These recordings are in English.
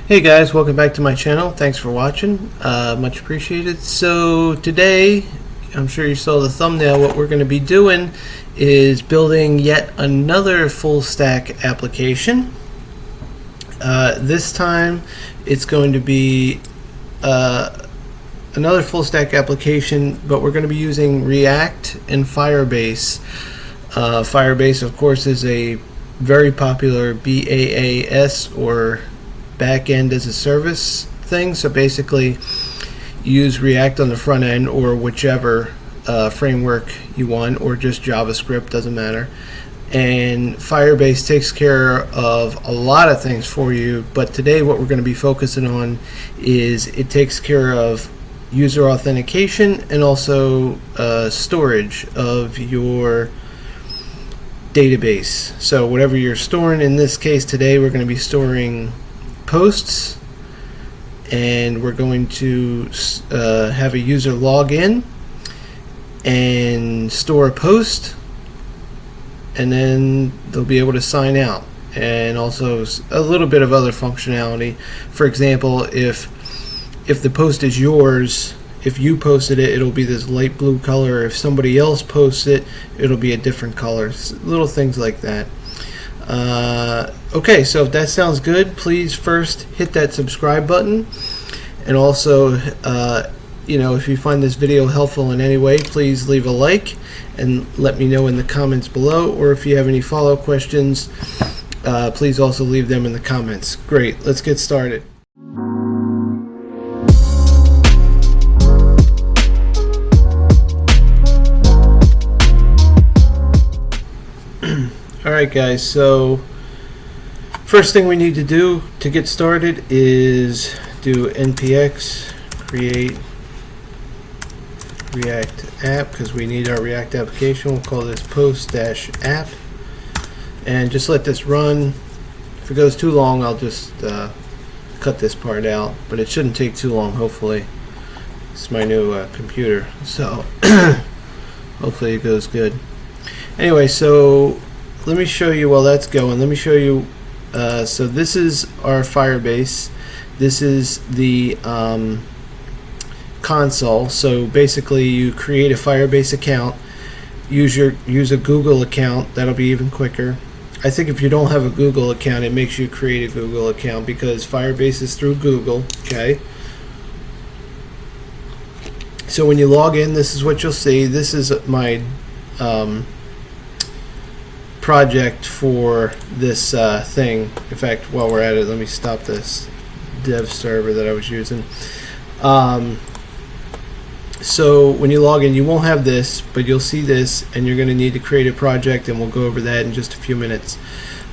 Hey guys, welcome back to my channel. Thanks for watching. Much appreciated. So today, I'm sure you saw the thumbnail, what we're going to be doing is building yet another full stack application. This time it's going to be another full stack application, but we're going to be using React and Firebase. Firebase, of course, is a very popular BaaS or back-end as a service thing. So basically you use React on the front end or whichever framework you want, or just JavaScript, doesn't matter. And Firebase takes care of a lot of things for you, but today what we're going to be focusing on is it takes care of user authentication and also storage of your database. So whatever you're storing, in this case today we're going to be storing posts, and we're going to have a user log in and store a post, and then they'll be able to sign out, and also a little bit of other functionality. For example, if the post is yours, if you posted it, it'll be this light blue color. If somebody else posts it, it'll be a different color. Little things like that. Okay, so if that sounds good, please first hit that subscribe button, and also if you find this video helpful in any way, please leave a like and let me know in the comments below, or if you have any follow-up questions, please also leave them in the comments. Great, let's get started. Alright guys, so first thing we need to do to get started is do npx create React app, because we need our React application. We'll call this post-app, and just let this run. If it goes too long, I'll just cut this part out, but it shouldn't take too long, hopefully. It's my new computer, so hopefully it goes good. Anyway, so let me show you while that's going. Let me show you. So this is our Firebase. This is the console. So basically, you create a Firebase account. Use a Google account. That'll be even quicker. I think if you don't have a Google account, it makes you create a Google account, because Firebase is through Google. Okay. So when you log in, this is what you'll see. This is my project for this thing. In fact, while we're at it, let me stop this dev server that I was using. So when you log in, you won't have this, but you'll see this, and you're going to need to create a project, and we'll go over that in just a few minutes.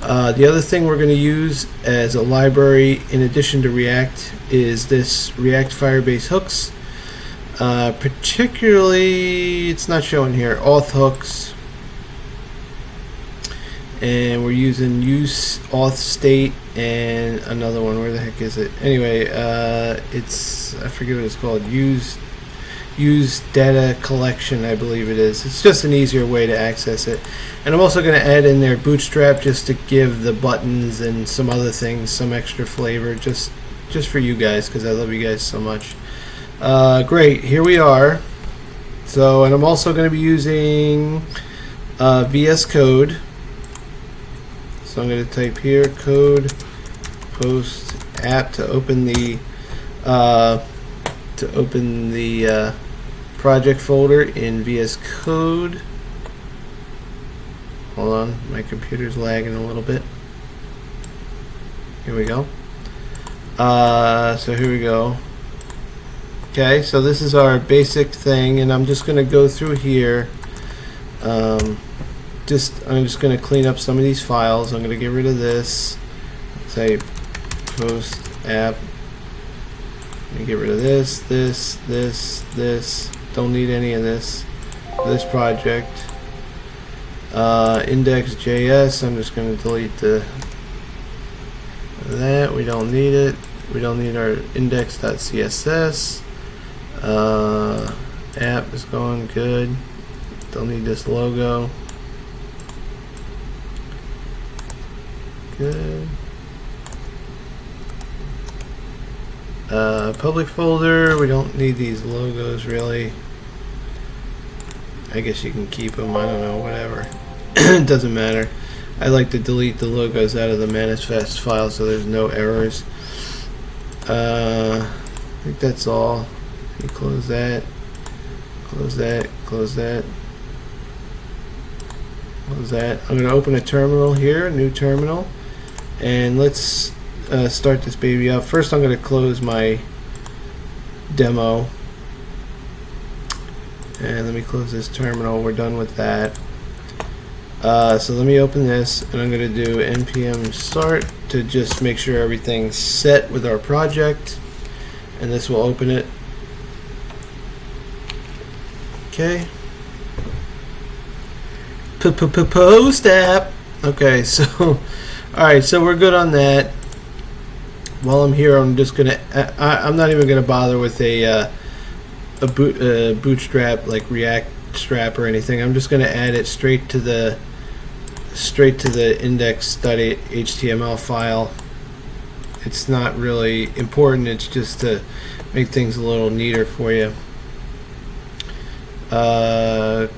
The other thing we're going to use as a library in addition to React is this React Firebase hooks. Particularly, it's not showing here, Auth hooks. And we're using use auth state and another one. Where the heck is it? Anyway, it's, I forget what it's called. Use data collection, I believe it is. It's just an easier way to access it. And I'm also going to add in there Bootstrap, just to give the buttons and some other things some extra flavor, just for you guys, because I love you guys so much. Great, here we are. So, and I'm also going to be using VS Code. So I'm going to type here code post app to open the project folder in VS Code. Hold on, my computer's lagging a little bit. Here we go. So here we go. Okay, so this is our basic thing, and I'm just going to go through here. I'm just going to clean up some of these files. I'm going to get rid of this. Say post app. Let me get rid of this. Don't need any of this. This project. Index.js. I'm just going to delete that. We don't need it. We don't need our index.css. App is going good. Don't need this logo. Good. Public folder, we don't need these logos really. I guess you can keep them, I don't know, whatever. It doesn't matter. I like to delete the logos out of the manifest file so there's no errors. I think that's all. You close that, close that, close that, close that. I'm going to open a terminal here, a new terminal, and let's start this baby up. First I'm going to close my demo, and let me close this terminal. We're done with that. So let me open this, and I'm going to do npm start to just make sure everything's set with our project, and this will open it. Okay. Post app. Okay, so alright, so we're good on that. While I'm here, I'm just gonna I'm not even gonna bother with a bootstrap like React strap or anything. I'm just gonna add it straight to the index.html file. It's not really important, it's just to make things a little neater for you.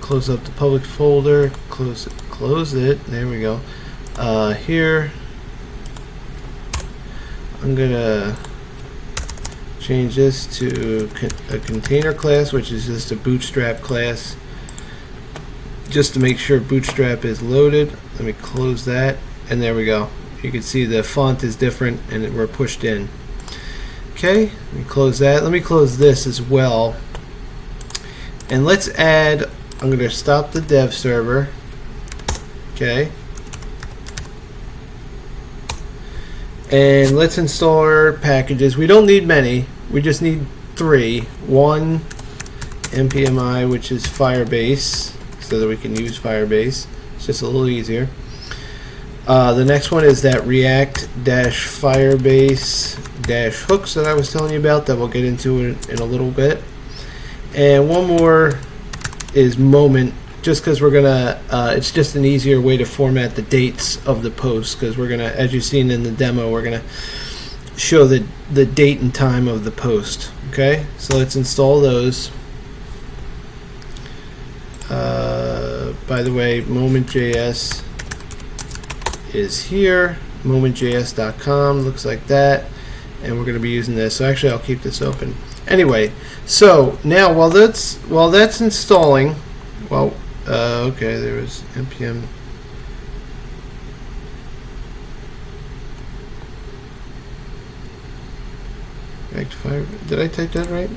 Close up the public folder, close it, there we go. Here I'm gonna change this to a container class, which is just a bootstrap class, just to make sure bootstrap is loaded. Let me close that, and there we go. You can see the font is different and we're pushed in. Okay, let me close that. Let me close this as well. And let's add, I'm going to stop the dev server. Okay. And let's install our packages. We don't need many. We just need 3. One, npmi, which is Firebase, so that we can use Firebase. It's just a little easier. The next one is that React-Firebase-hooks that I was telling you about, that we'll get into in a little bit. And one more is moment, just because we're gonna it's just an easier way to format the dates of the posts, because we're gonna, as you've seen in the demo, we're gonna show the date and time of the post. Okay, so let's install those. By the way, moment.js is here, momentjs.com, looks like that, and we're going to be using this. So actually I'll keep this open. Anyway, so now while that's installing, well, okay, there was npm. Did I type that right?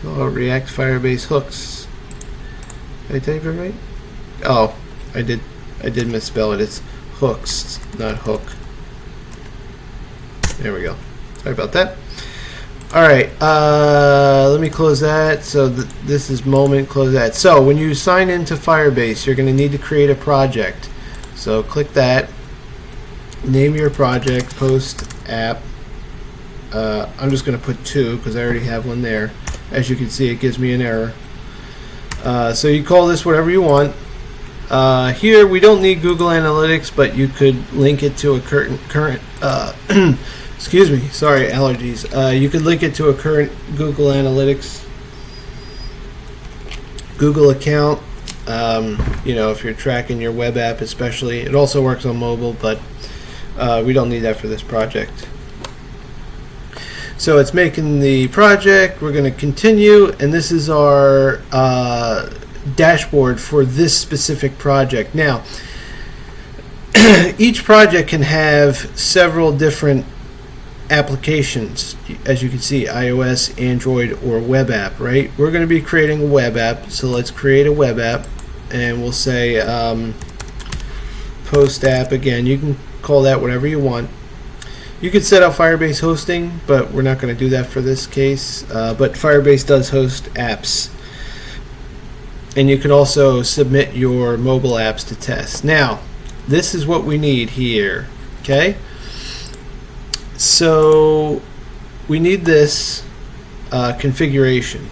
So React Firebase hooks. Did I type it right? Oh, I did misspell it. It's hooks, not hook. There we go. Sorry about that. Alright, let me close that. So this is moment, close that. So when you sign into Firebase, you're going to need to create a project. So click that. Name your project, post app. I'm just going to put 2 because I already have one there. As you can see, it gives me an error. So you call this whatever you want. Here we don't need Google Analytics, but you could link it to a current excuse me, sorry, allergies. You could link it to a current Google Analytics Google account. You know, if you're tracking your web app especially. It also works on mobile, but we don't need that for this project. So it's making the project. We're going to continue, and this is our dashboard for this specific project. Now, each project can have several different applications, as you can see, iOS, Android, or web app, right? We're going to be creating a web app, so let's create a web app, and we'll say post app. Again, you can call that whatever you want. You could set up Firebase hosting, but we're not going to do that for this case. But Firebase does host apps. And you can also submit your mobile apps to test. Now, this is what we need here. Okay? So we need this configuration.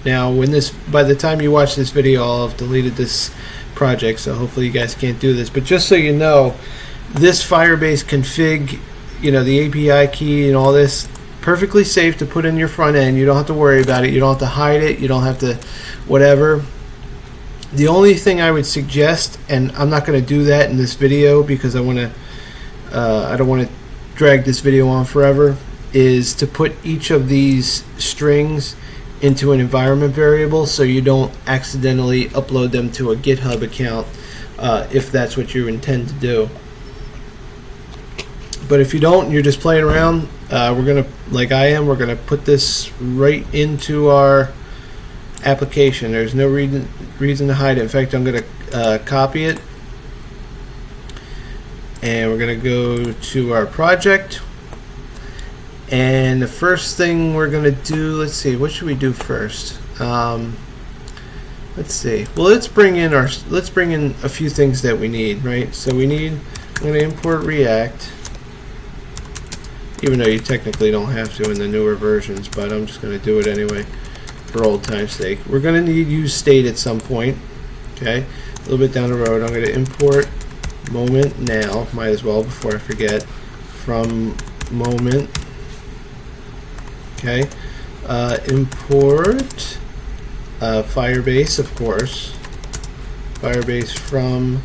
Now, by the time you watch this video, I'll have deleted this project, so hopefully you guys can't do this. But just so you know, this Firebase config, the API key and all this, perfectly safe to put in your front end. You don't have to worry about it. You don't have to hide it. You don't have to whatever. The only thing I would suggest, and I'm not going to do that in this video because I don't want to drag this video on forever, is to put each of these strings into an environment variable so you don't accidentally upload them to a GitHub account if that's what you intend to do. But if you don't, you're just playing around, we're gonna, like I am, we're gonna put this right into our application. There's no reason to hide it. In fact, I'm gonna copy it, and we're gonna go to our project. And the first thing we're gonna do, let's see, what should we do first? Let's see. Well, let's bring in a few things that we need, right? So I'm gonna import React, even though you technically don't have to in the newer versions, but I'm just gonna do it anyway for old time's sake. We're gonna need use state at some point, okay? A little bit down the road, I'm gonna import moment now, might as well before I forget, from moment. Okay, import Firebase, of course. Firebase from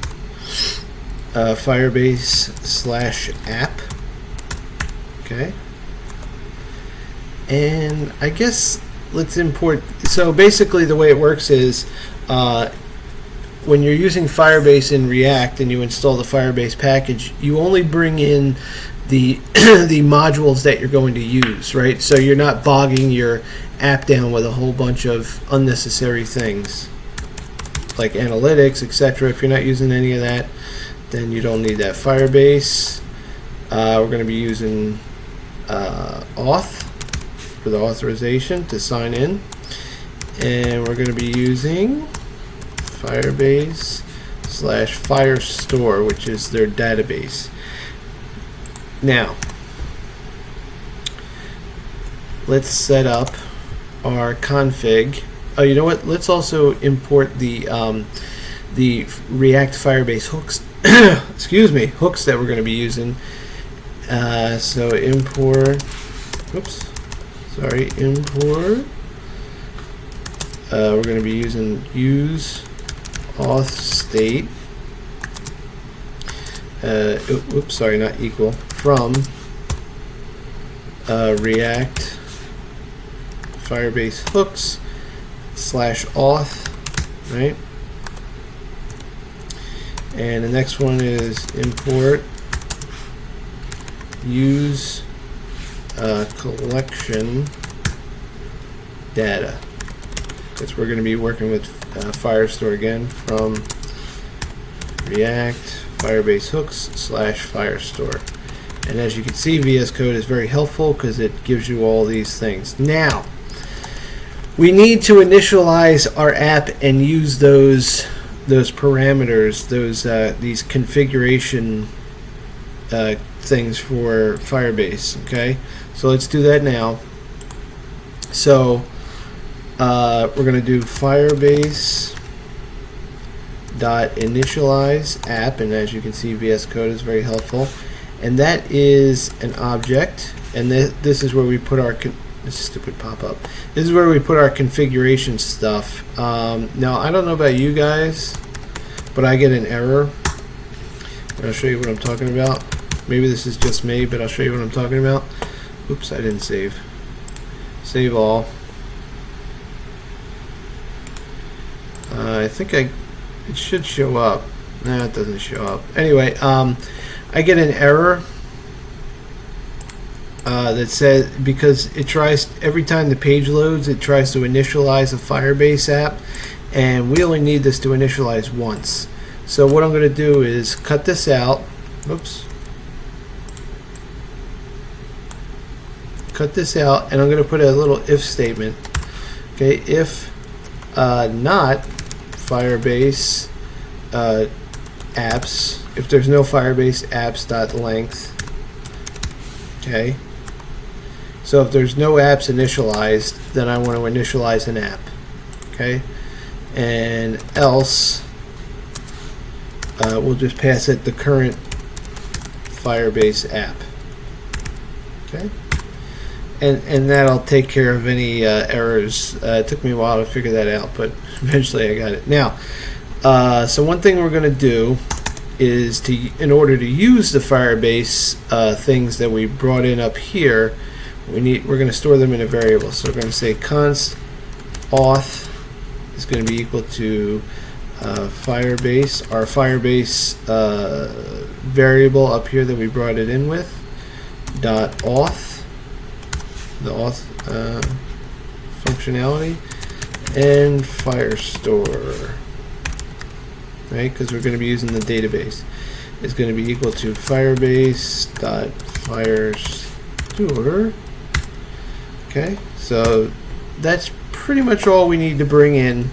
Firebase/app. Okay, and I guess let's import. So basically, the way it works is when you're using Firebase in React and you install the Firebase package, you only bring in the the modules that you're going to use, right? So you're not bogging your app down with a whole bunch of unnecessary things like analytics, etc. If you're not using any of that, then you don't need that. Firebase, we're going to be using Auth for the authorization to sign in, and we're going to be using Firebase/Firestore, which is their database. Now, let's set up our config. Oh, you know what? Let's also import the React Firebase hooks. Excuse me, hooks that we're going to be using. So import. Oops. Sorry. Import. We're going to be using use auth state. Oops, sorry, not equal, from React Firebase hooks /auth, right? And the next one is import use collection data, because we're going to be working with Firestore again, from React Firebase hooks /Firestore. And as you can see, VS Code is very helpful because it gives you all these things. Now, we need to initialize our app and use those parameters, these configuration things for Firebase. Okay, so let's do that now. So we're going to do Firebase .initialize app, and as you can see, VS Code is very helpful, and that is an object, and this is where we put our stupid pop-up. This is where we put our configuration stuff. Now, I don't know about you guys, but I get an error. I'll show you what I'm talking about. Maybe this is just me, but I'll show you what I'm talking about. Oops, I didn't save. Save all. I think it should show up. No, it doesn't show up. Anyway, I get an error that says, because it tries, every time the page loads, it tries to initialize a Firebase app, and we only need this to initialize once. So what I'm going to do is cut this out. Oops. Cut this out, and I'm going to put a little if statement. Okay, if not Firebase apps, if there's no Firebase apps.length. Okay, so if there's no apps initialized, then I want to initialize an app. Okay, and else we'll just pass it the current Firebase app. Okay, and that'll take care of any errors. It took me a while to figure that out, but eventually I got it. Now, so one thing we're going to do is in order to use the Firebase things that we brought in up here, we're going to store them in a variable. So we're going to say const auth is going to be equal to Firebase, our Firebase variable up here that we brought it in with, dot auth, the auth functionality, and Firestore, right? Because we're going to be using the database. It's going to be equal to Firebase dot Firestore. Okay, so that's pretty much all we need to bring in.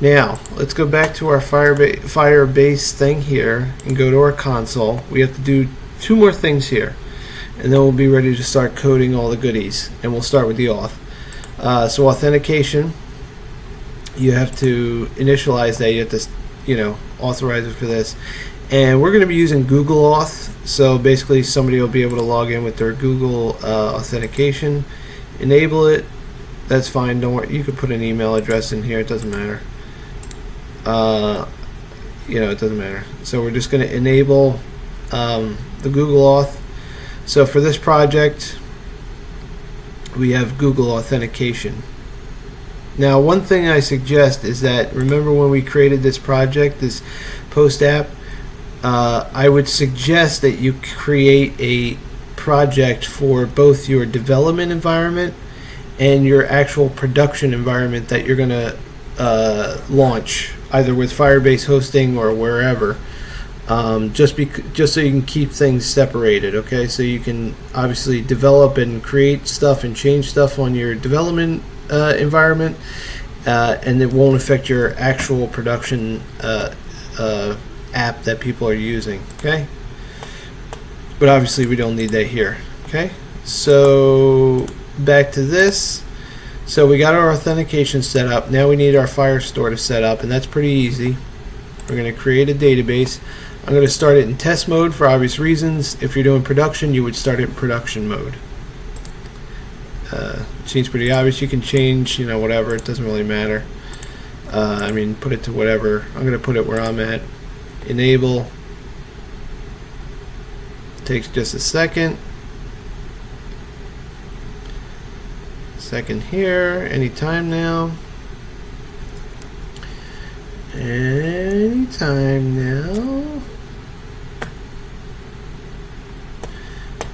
Now, let's go back to our Firebase thing here and go to our console. We have to do two more things here, and then we'll be ready to start coding all the goodies. And we'll start with the auth. So authentication, you have to initialize that. You have to, authorize it for this. And we're going to be using Google Auth. So basically, somebody will be able to log in with their Google authentication, enable it. That's fine. Don't worry. You could put an email address in here. It doesn't matter. It doesn't matter. So we're just going to enable the Google Auth. So for this project, we have Google Authentication. Now, one thing I suggest is that, remember when we created this project, this post app, I would suggest that you create a project for both your development environment and your actual production environment that you're going to launch, either with Firebase hosting or wherever, just so you can keep things separated. Okay, so you can obviously develop and create stuff and change stuff on your development environment, and it won't affect your actual production app that people are using. Okay, but obviously we don't need that here. Okay, so back to this. So we got our authentication set up. Now we need our Firestore to set up, and that's pretty easy. We're going to create a database. I'm going to start it in test mode for obvious reasons. If you're doing production, you would start it in production mode. Seems pretty obvious. You can change, whatever. It doesn't really matter. Put it to whatever. I'm going to put it where I'm at. Enable. Takes just a second. Second here. Anytime now. Anytime now.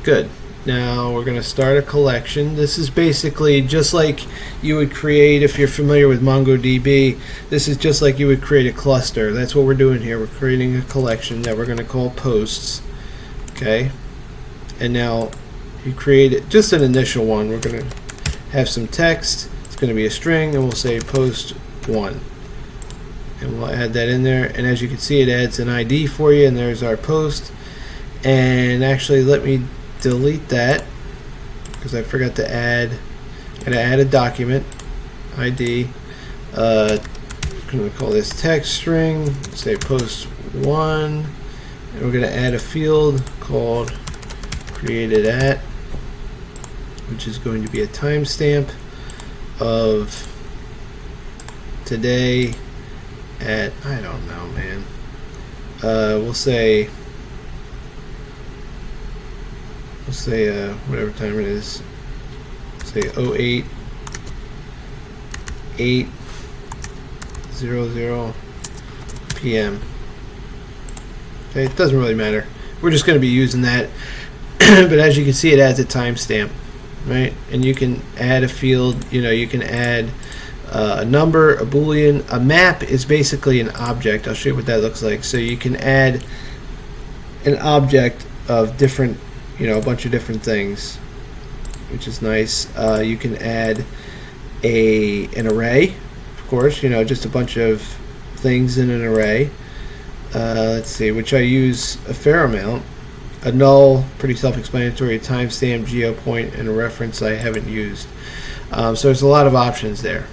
Good. Now we're going to start a collection. This is basically just like you would create, if you're familiar with MongoDB, this is just like you would create a cluster. That's what we're doing here. We're creating a collection that we're going to call posts. Okay. And now you create just an initial one. We're going to have some text. It's going to be a string, and we'll say post 1. And we'll add that in there. And as you can see, it adds an ID for you, and there's our post. And actually, let me delete that because I forgot to add. I'm going to add a document ID. I'm going to call this text string. Say post 1, and we're going to add a field called created at, which is going to be a timestamp of today at, I don't know, man. We'll say whatever time it is. Say 08:00 p.m. Okay, it doesn't really matter. We're just going to be using that. But as you can see, it adds a timestamp, right? And you can add a field. You can add a number, a boolean. A map is basically an object. I'll show you what that looks like. So you can add an object of different, a bunch of different things, which is nice. You can add an array, of course. Just a bunch of things in an array. Let's see, which I use a fair amount. A null, pretty self-explanatory, a timestamp, geopoint, and a reference I haven't used. So there's a lot of options there.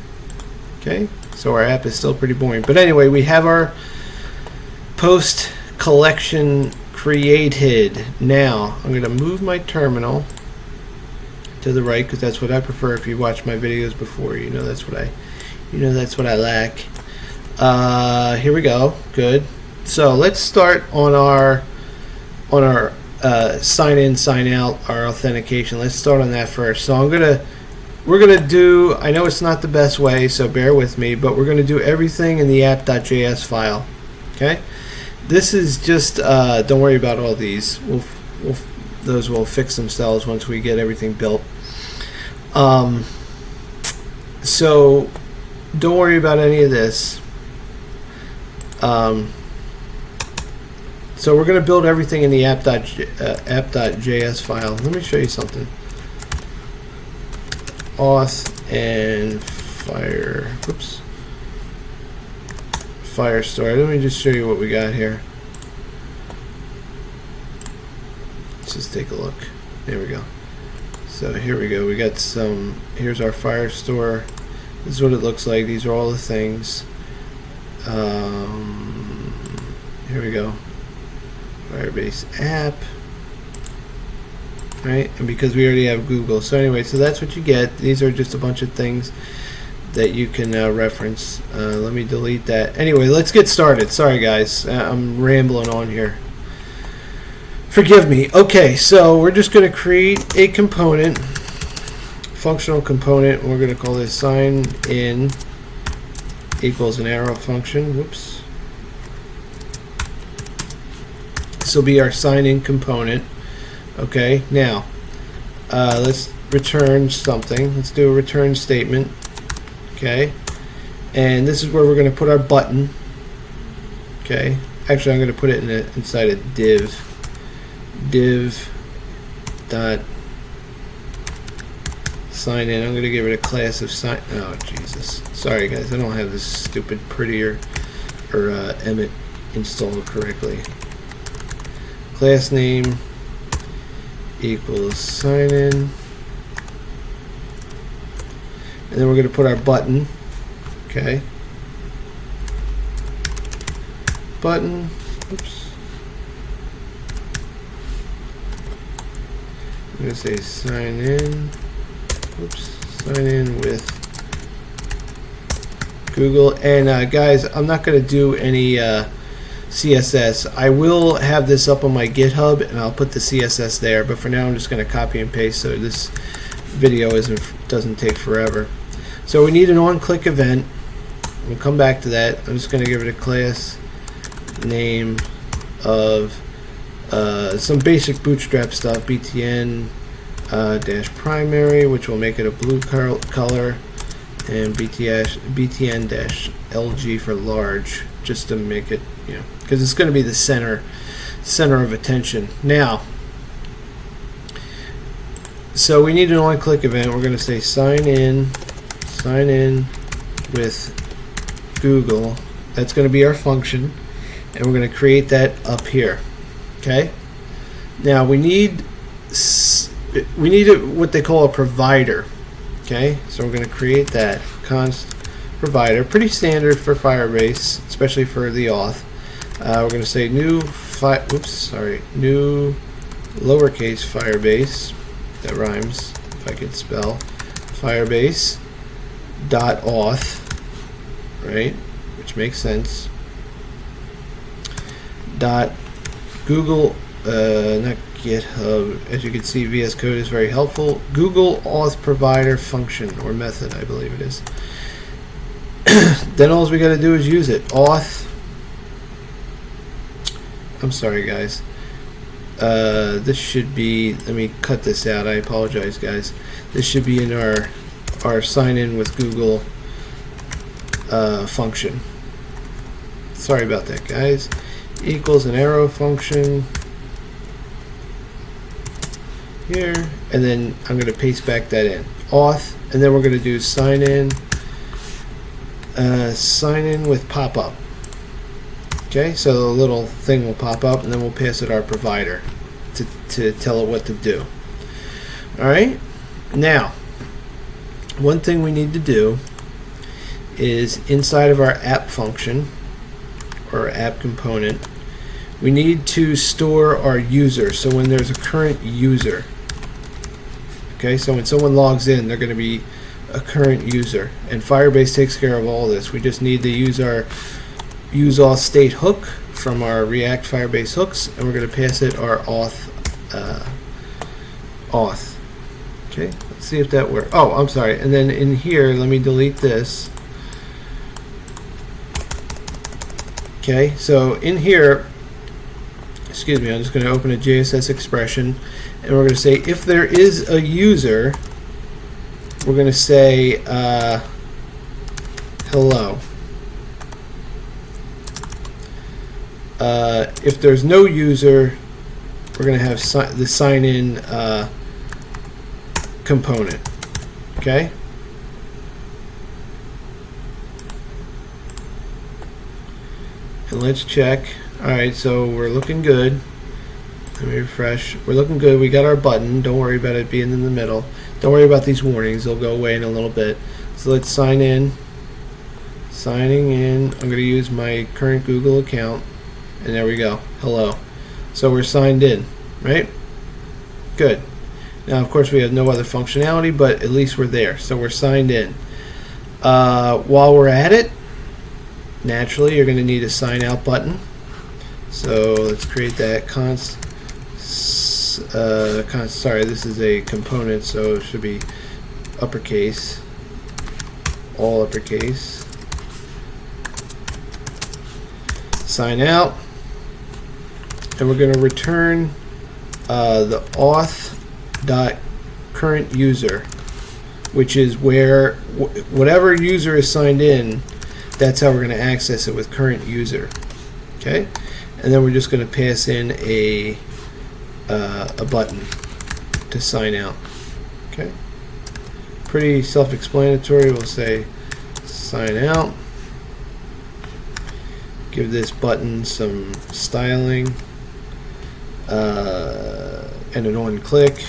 Okay, so our app is still pretty boring. But anyway, we have our Post collection created. Now I'm going to move my terminal to the right because that's what I prefer. If you watch my videos before, you know that's what I lack. Here we go. Good. So let's start on our sign in, sign out, our authentication. Let's start on that first. So we're gonna do. I know it's not the best way, so bear with me. But we're gonna do everything in the app.js file. Okay. This is just. Don't worry about all these. Those will fix themselves once we get everything built. So don't worry about any of this. So we're going to build everything in the app.js file. Let me show you something. Auth and Firestore. Let me just show you what we got here. Let's just take a look. There we go. So here we go. We got some. Here's our Firestore. This is what it looks like. These are all the things. Here we go. Firebase app. Right, and because we already have Google. So anyway, so that's what you get. These are just a bunch of things that you can reference. Let me delete that. Anyway, let's get started. Sorry guys, I'm rambling on here. Forgive me. Okay, so we're just going to create a component, functional component, and we're going to call this sign in equals an arrow function. Whoops. This will be our sign in component. Okay, now let's return something. Let's do a return statement. Okay, and this is where we're going to put our button. Okay, actually I'm going to put it inside a div dot sign in. I'm going to give it a class of sign. Oh Jesus, sorry guys, I don't have this stupid prettier or Emmet installed correctly. Class name equals sign in, and then we're going to put our button. Okay, button. Oops. I'm going to say sign in. Oops. Sign in with Google. And guys, I'm not going to do any CSS. I will have this up on my GitHub and I'll put the CSS there, but for now I'm just going to copy and paste so this video doesn't take forever. So we need an on-click event. We'll come back to that. I'm just going to give it a class name of some basic bootstrap stuff, btn dash primary, which will make it a blue color, and btn dash lg for large, just to make it, you know, because it's going to be the center of attention. Now, so we need an on-click event. We're going to say sign in with Google. That's going to be our function, and we're going to create that up here. Okay. Now we need what they call a provider. Okay, so we're going to create that const provider. Pretty standard for Firebase, especially for the auth. We're going to say new lowercase Firebase. That rhymes. If I could spell Firebase dot auth, right? Which makes sense. Dot Google, not GitHub. As you can see, VS Code is very helpful. Google Auth provider function or method, I believe it is. Then all we got to do is use it. Auth. I'm sorry, guys. This should be. Let me cut this out. I apologize, guys. This should be in our sign in with Google function. Sorry about that, guys. Equals an arrow function here, and then I'm going to paste back that in auth, and then we're going to do sign in with pop-up. Okay, so the little thing will pop up, and then we'll pass it our provider to tell it what to do. Alright, now one thing we need to do is inside of our app function or app component, we need to store our user. So when there's a current user, okay, so when someone logs in, they're going to be a current user, and Firebase takes care of all this. We just need to use our Auth state hook from our React Firebase hooks, and we're going to pass it our auth. Okay, let's see if that works. Oh, I'm sorry. And then in here, let me delete this. Okay, so in here, excuse me, I'm just going to open a JSS expression, and we're going to say if there is a user, we're going to say hello. If there's no user, we're going to have the sign in component. Okay. And let's check. Alright, so we're looking good. Let me refresh. We're looking good. We got our button. Don't worry about it being in the middle. Don't worry about these warnings. They'll go away in a little bit. So let's sign in. Signing in. I'm going to use my current Google account. And there we go. Hello. So we're signed in, right? Good. Now, of course, we have no other functionality, but at least we're there. So we're signed in. While we're at it, naturally, you're going to need a sign out button. So let's create that sorry, this is a component, so it should be uppercase, all uppercase. Sign out, and we're going to return the auth.current user, which is where whatever user is signed in, that's how we're going to access it with current user. Okay, and then we're just going to pass in a button to sign out. Okay, pretty self-explanatory. We'll say sign out. Give this button some styling and an on click.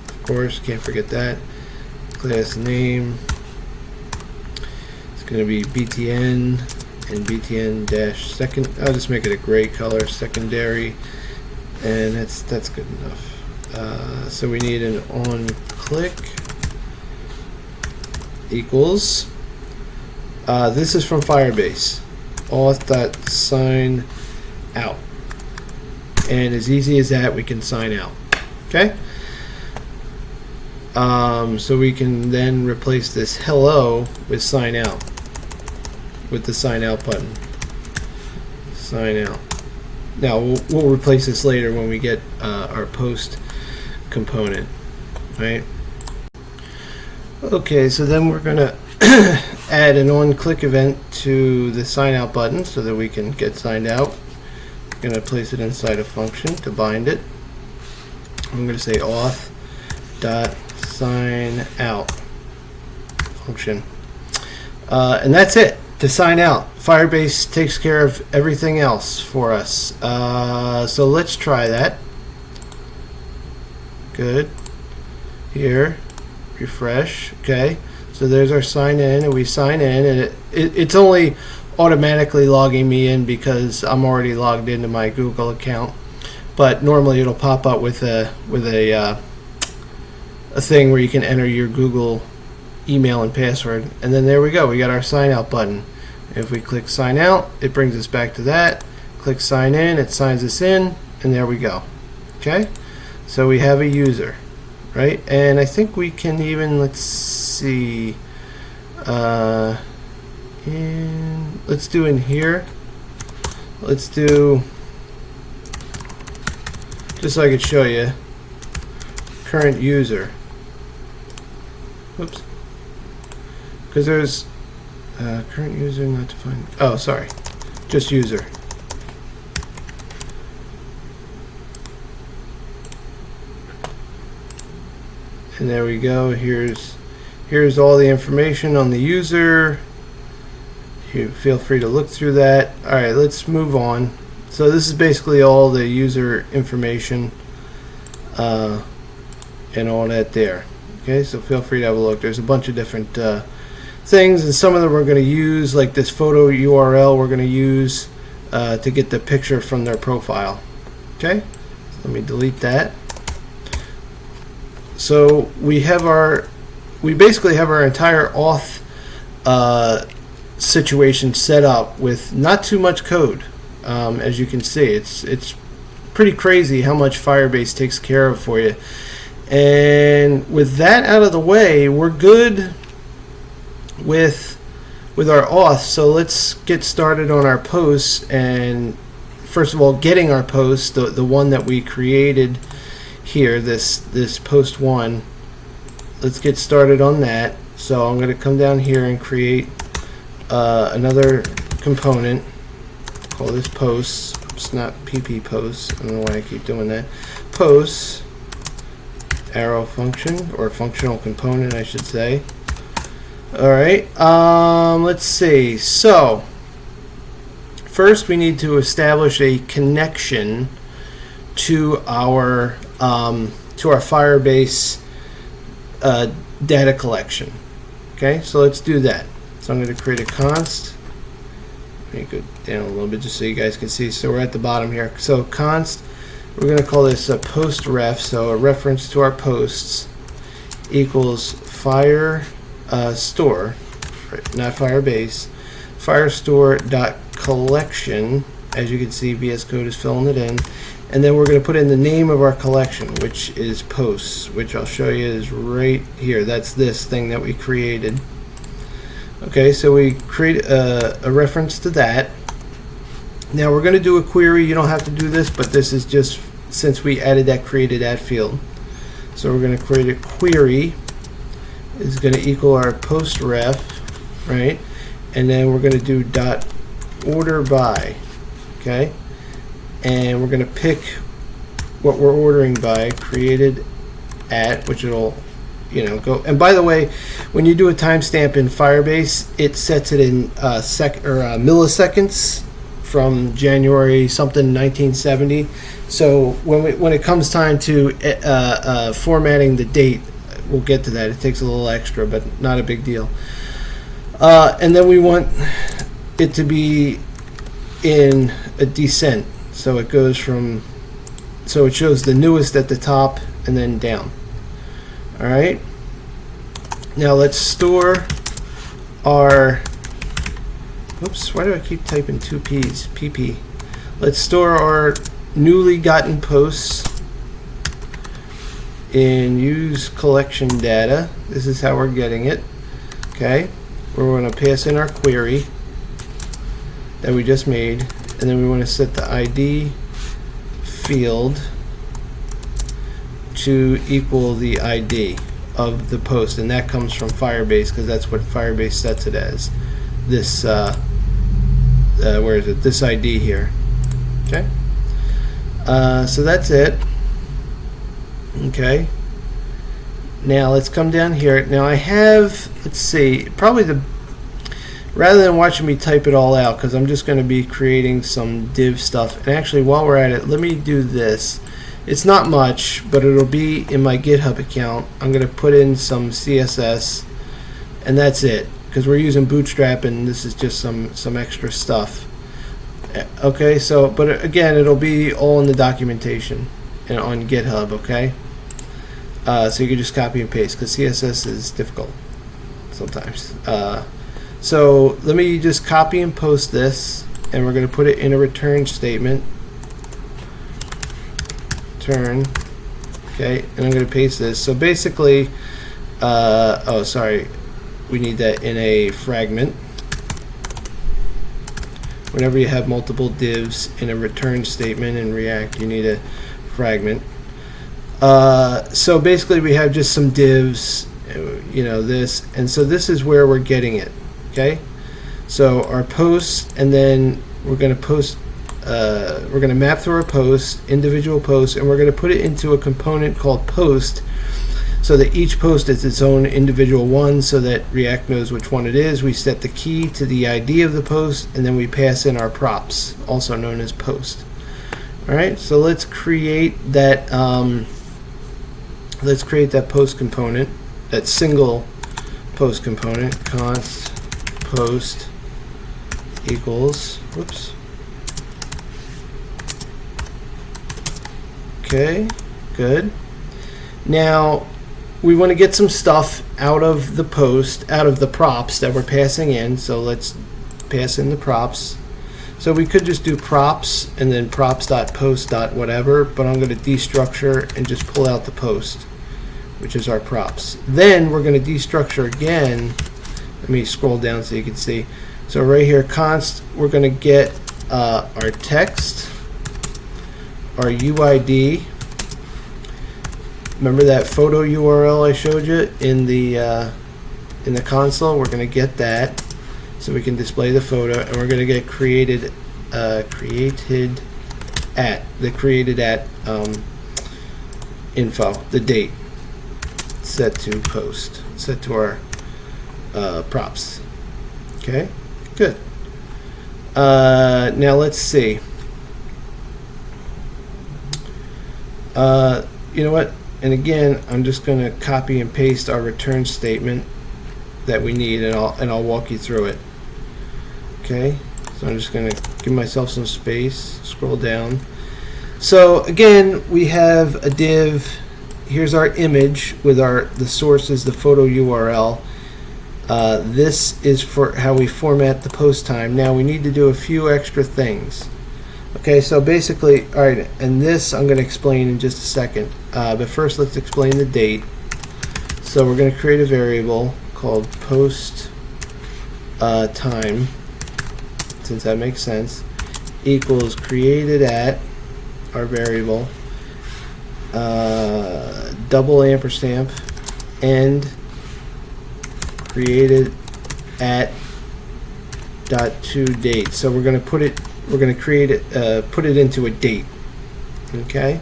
Of course, can't forget that. Class name. It's going to be BTN and BTN-second. I'll just make it a gray color, secondary, and that's good enough. So we need an on click equals. This is from Firebase. Auth.sign out, and as easy as that, we can sign out. Okay. So we can then replace this hello with sign out, with the sign out button. Sign out. Now we'll replace this later when we get our post component, right? Okay, so then we're gonna add an on-click event to the sign out button so that we can get signed out. I'm gonna place it inside a function to bind it. I'm gonna say auth.sign out function, and that's it. To sign out, Firebase takes care of everything else for us. So let's try that. Good. Here, refresh. Okay. So there's our sign in, and we sign in, and it's only automatically logging me in because I'm already logged into my Google account. But normally it'll pop up with a thing where you can enter your Google email and password, and then there we go. We got our sign out button. If we click sign out, it brings us back to that. Click sign in, it signs us in, and there we go. Okay, so we have a user, right? And I think we can even, let's see, let's do in here. Let's do, just so I could show you, current user. Whoops. Because there's current user not defined. Oh, sorry, just user. And there we go. Here's all the information on the user. You feel free to look through that. All right, let's move on. So this is basically all the user information and all that there. Okay, so feel free to have a look. There's a bunch of different things, and some of them we're going to use, like this photo URL we're going to use to get the picture from their profile. Okay, so let me delete that. So we basically have our entire auth situation set up with not too much code. As you can see, it's pretty crazy how much Firebase takes care of for you. And with that out of the way, we're good with our auth. So let's get started on our posts, and first of all, getting our post, the one that we created here, this post one. Let's get started on that. So I'm going to come down here and create another component. Call this posts. It's not pp posts. I don't know why I keep doing that. Posts arrow function, or functional component, I should say. All right. Let's see. So first, we need to establish a connection to our Firebase data collection. Okay, so let's do that. So I'm going to create a const. Let me go down a little bit just so you guys can see. So we're at the bottom here. So const, we're going to call this a post ref, so a reference to our posts, equals Firestore, not Firebase, Firestore.collection. As you can see, VS Code is filling it in. And then we're going to put in the name of our collection, which is posts, which I'll show you is right here. That's this thing that we created. Okay, so we create a reference to that. Now we're going to do a query. You don't have to do this, but this is just since we added that created at field. So we're going to create a query. Is going to equal our post ref, right? And then we're going to do dot order by. Okay, and we're going to pick what we're ordering by, created at, which it'll go. And by the way, when you do a timestamp in Firebase, it sets it in milliseconds from January something 1970. So when it comes time to formatting the date, we'll get to that. It takes a little extra, but not a big deal. And then we want it to be in a descent, so it goes from, so it shows the newest at the top and then down. All right, now let's store our, oops, why do I keep typing two P's? PP. Let's store our newly gotten posts in use collection data. This is how we're getting it. Okay, we're going to pass in our query that we just made, and then we want to set the ID field to equal the ID of the post, and that comes from Firebase because that's what Firebase sets it as. This where is it? This ID here. Okay. So that's it. Okay. Now let's come down here. Now I have, let's see, probably rather than watching me type it all out, because I'm just going to be creating some div stuff. And actually, while we're at it, let me do this. It's not much, but it'll be in my GitHub account. I'm going to put in some CSS, and that's it, because we're using Bootstrap, and this is just some extra stuff. Okay, so, but again, it'll be all in the documentation and on GitHub, okay? So you can just copy and paste, because CSS is difficult sometimes. So let me just copy and post this, and we're going to put it in a return statement. Return. Okay, and I'm going to paste this. So basically, oh, sorry, we need that in a fragment. Whenever you have multiple divs in a return statement in React, you need a fragment. So basically, we have just some divs, this, and so this is where we're getting it. Okay, so our posts, and then we're going to post. We're going to map through our posts, individual posts, and we're going to put it into a component called post, so that each post is its own individual one, so that React knows which one it is. We set the key to the ID of the post, and then we pass in our props, also known as post. All right, so let's create that. Let's create that post component, that single post component. Const post equals, whoops, Okay, good. Now we want to get some stuff out of the post, out of the props that we're passing in. So let's pass in the props. So we could just do props and then props.post whatever, but I'm going to destructure and just pull out the post, which is our props. Then we're going to destructure again. Let me scroll down so you can see. So right here, const, we're going to get our text, our UID. Remember that photo URL I showed you in the console? We're going to get that so we can display the photo, and we're going to get created at info, the date, set to post, set to our props. Okay, good. Now let's see. You know what? And again, I'm just going to copy and paste our return statement that we need, and I'll walk you through it. Okay, so I'm just going to give myself some space, scroll down. So again, we have a div. Here's our image with the source is the photo URL. This is for how we format the post time. Now we need to do a few extra things. Okay, so basically, all right, and this I'm going to explain in just a second. But first, let's explain the date. So we're going to create a variable called post time, since that makes sense, equals created at our variable, double ampersand, and created at .toDate. So we're going to put it. We're going to create it, put it into a date. Okay.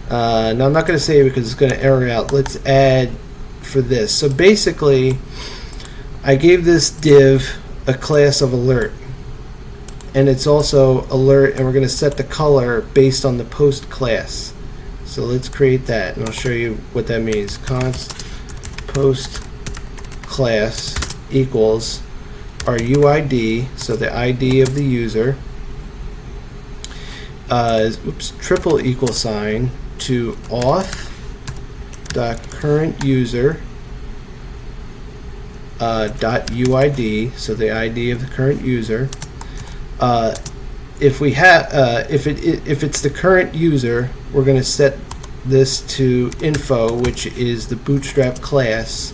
Now I'm not going to save it because it's going to error out. Let's add for this. So basically, I gave this div a class of alert, and it's also alert, and we're going to set the color based on the post class. So let's create that, and I'll show you what that means. Const post class equals our UID, so the ID of the user, triple equal sign to auth dot current user dot UID, so the ID of the current user. If we have if it's the current user, we're going to set this to info, which is the bootstrap class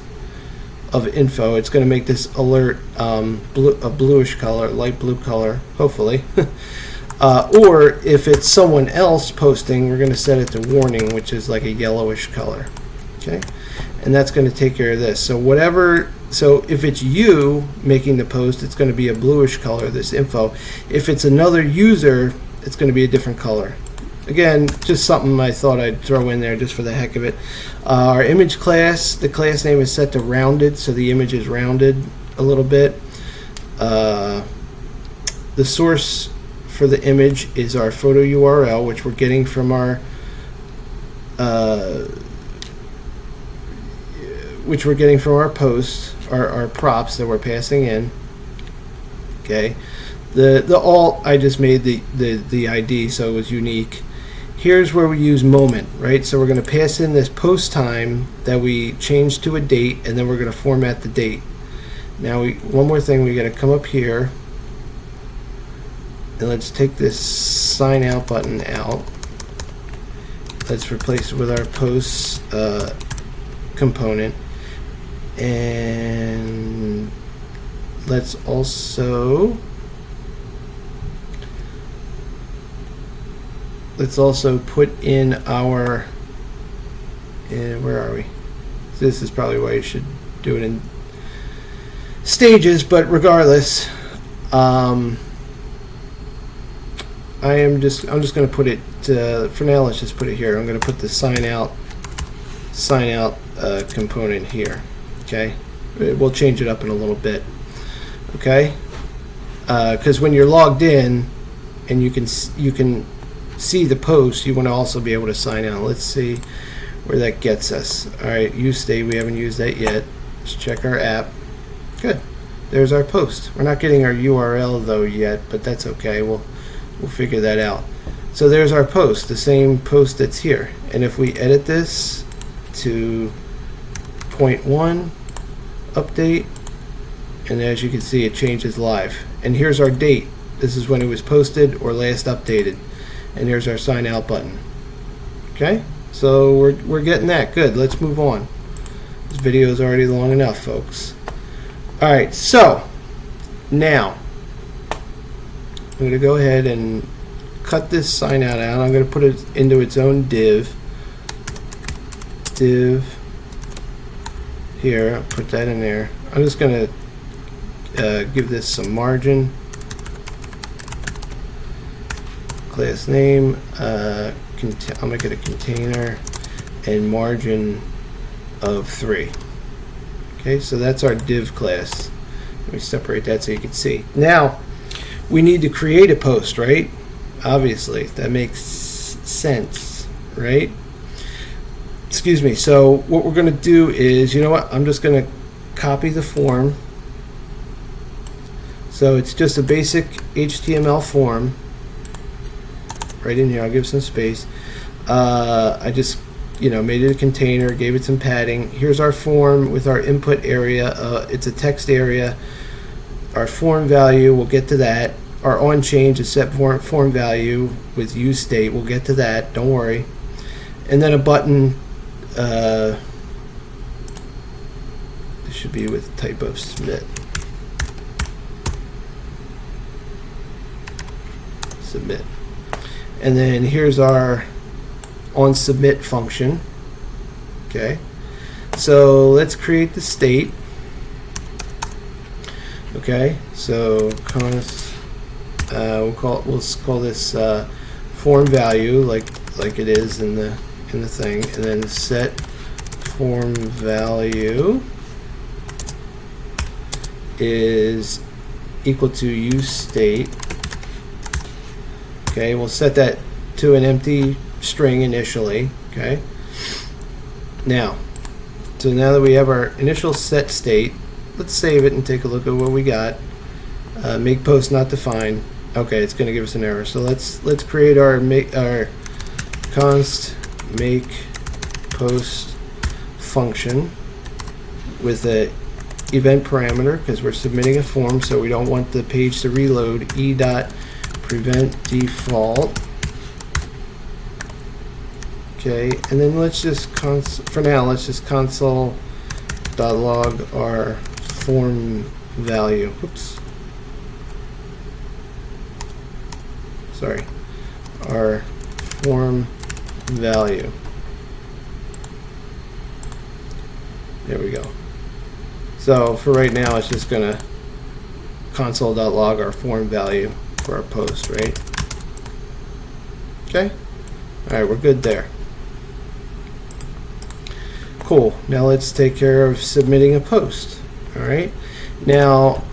of info. It's going to make this alert a bluish color, light blue color, hopefully. Or if it's someone else posting, we're going to set it to warning, which is like a yellowish color. Okay, and that's going to take care of this. So if it's you making the post, it's going to be a bluish color, this info. If it's another user, it's going to be a different color. Again, just something I thought I'd throw in there just for the heck of it. Our image class, the class name is set to rounded, so the image is rounded a little bit. The source for the image is our photo URL, which we're getting from our posts, our props that we're passing in. Okay, the alt, I just made the ID so it was unique. Here's where we use moment, right? So we're going to pass in this post time that we changed to a date, and then we're going to format the date. Now one more thing, we got to come up here, and let's take this sign out button out. Let's replace it with our posts component, and let's also put in our, where are we? This is probably why you should do it in stages, but regardless, I'm just going to put it for now. Let's just put it here. I'm going to put the sign out component here. Okay, we'll change it up in a little bit. Okay, because when you're logged in and you can see the post, you want to also be able to sign out. Let's see where that gets us. All right, use state, we haven't used that yet. Let's check our app. Good, there's our post. We're not getting our URL though yet, but that's okay. We'll figure that out. So there's our post, the same post that's here. And if we edit this to 0.1 update, and as you can see, it changes live. And here's our date. This is when it was posted or last updated. And here's our sign out button. Okay, so we're getting that. Good, let's move on. This video is already long enough, folks. Alright, so now I'm going to go ahead and cut this sign out. I'm going to put it into its own div. Here, I'll put that in there. I'm just going to give this some margin. Class name, I'll make it a container, and margin of 3. Okay, so that's our div class. Let me separate that so you can see. Now, we need to create a post, right? Obviously, that makes sense, right? Excuse me. So what we're going to do is, you know what? I'm just going to copy the form. So it's just a basic HTML form. Right in here, I'll give some space. I just, made it a container, gave it some padding. Here's our form with our input area. It's a text area. Our form value, we'll get to that. Our on change is set form value with use state. We'll get to that. Don't worry. And then a button. This should be with type of submit. Submit. And then here's our on submit function. Okay, so let's create the state. Okay, so const, we'll call this form value like it is in the thing, and then set form value is equal to use state. Okay, we'll set that to an empty string initially. Okay. Now that we have our initial set state, let's save it and take a look at what we got. Make post not defined. Okay, it's going to give us an error. So let's create our const make post function with a event parameter because we're submitting a form, so we don't want the page to reload. E.prevent default. Okay, and then let's just console.log our form value. Oops. Sorry. Our form value. There we go. So for right now, it's just going to console.log our form value for our post, right? Okay. All right, we're good there. Cool. Now let's take care of submitting a post. All right. Now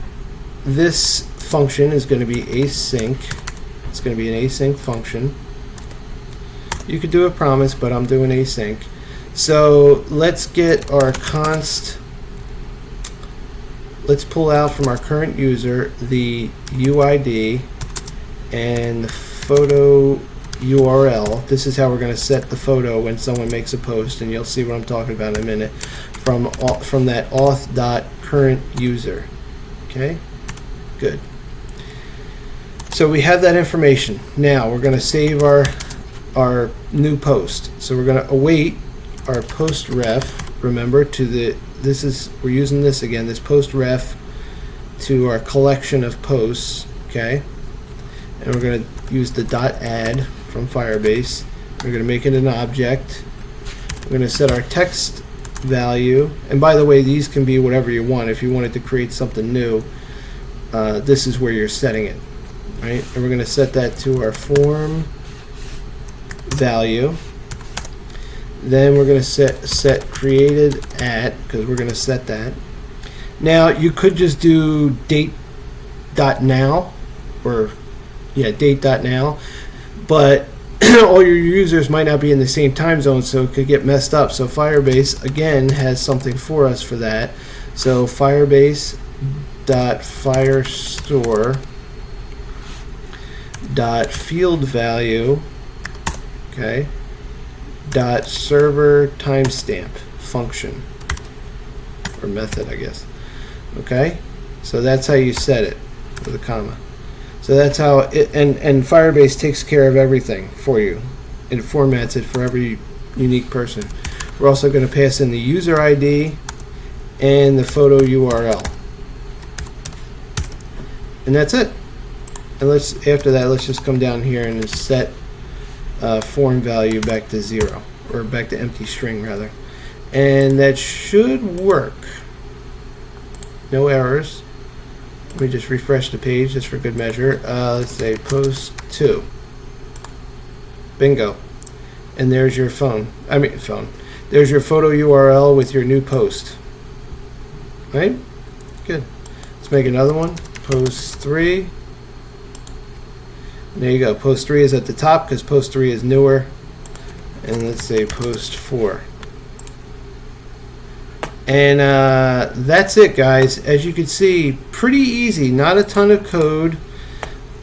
this function is going to be async. It's going to be an async function. You could do a promise, but I'm doing async. So let's get our const. Let's pull out from our current user the UID and the photo URL. This is how we're going to set the photo when someone makes a post, and you'll see what I'm talking about in a minute from that auth.current user. Okay, good. So we have that information. Now we're going to save our new post. So we're going to await our post ref. Remember, we're using this again, this post ref to our collection of posts. Okay, and we're going to use the .add from Firebase. We're going to make it an object. We're going to set our text value, and by the way, these can be whatever you want. If you wanted to create something new, this is where you're setting it, right? And we're going to set that to our form value. Then we're going to set created at, because we're going to set that. Now you could just do date.now or date.now, but all your users might not be in the same time zone, so it could get messed up. So Firebase again has something for us for that. So Firebase.firestore dot field value, okay, dot server timestamp function, or method, I guess. Okay, so that's how you set it with a comma. So that's how it, and Firebase takes care of everything for you. It formats it for every unique person. We're also going to pass in the user ID and the photo URL, and that's it. And after that, let's just come down here and just set form value back to 0, or back to empty string rather, and that should work. No errors. Let me just refresh the page just for good measure. Let's say post 2. Bingo. And there's your phone. There's your photo URL with your new post. Right? Good. Let's make another one. Post 3. There you go. Post 3 is at the top because post 3 is newer. And let's say post 4. And that's it, guys. As you can see, pretty easy. Not a ton of code,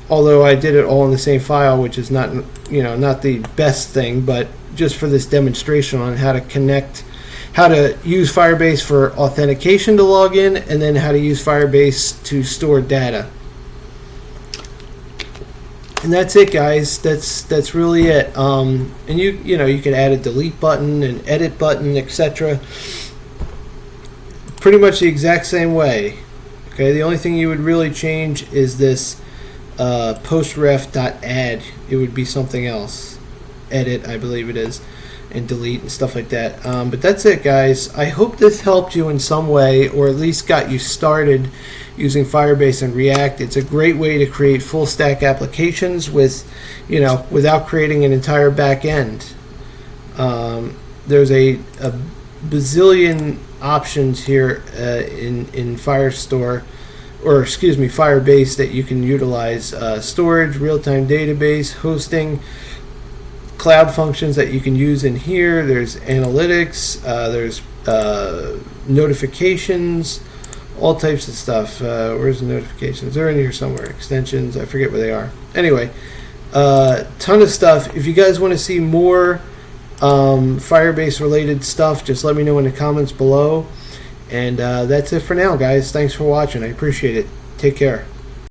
although I did it all in the same file, which is not, not the best thing, but just for this demonstration on how to connect, how to use Firebase for authentication to log in, and then how to use Firebase to store data. And that's it, guys. That's really it. And you could add a delete button, an edit button, etc. Pretty much the exact same way. Okay, the only thing you would really change is this postref.add. It would be something else. Edit, I believe it is, and delete and stuff like that. But that's it, guys. I hope this helped you in some way, or at least got you started using Firebase and React. It's a great way to create full stack applications with, without creating an entire back end. There's a bazillion options here in Firestore, or excuse me, Firebase, that you can utilize. Storage, real-time database, hosting, cloud functions that you can use in here. There's analytics, there's notifications, all types of stuff. Where's the notifications? They're in here somewhere. Extensions, I forget where they are. Anyway, ton of stuff. If you guys want to see more Firebase related stuff, just let me know in the comments below. And that's it for now, guys. Thanks for watching. I appreciate it. Take care.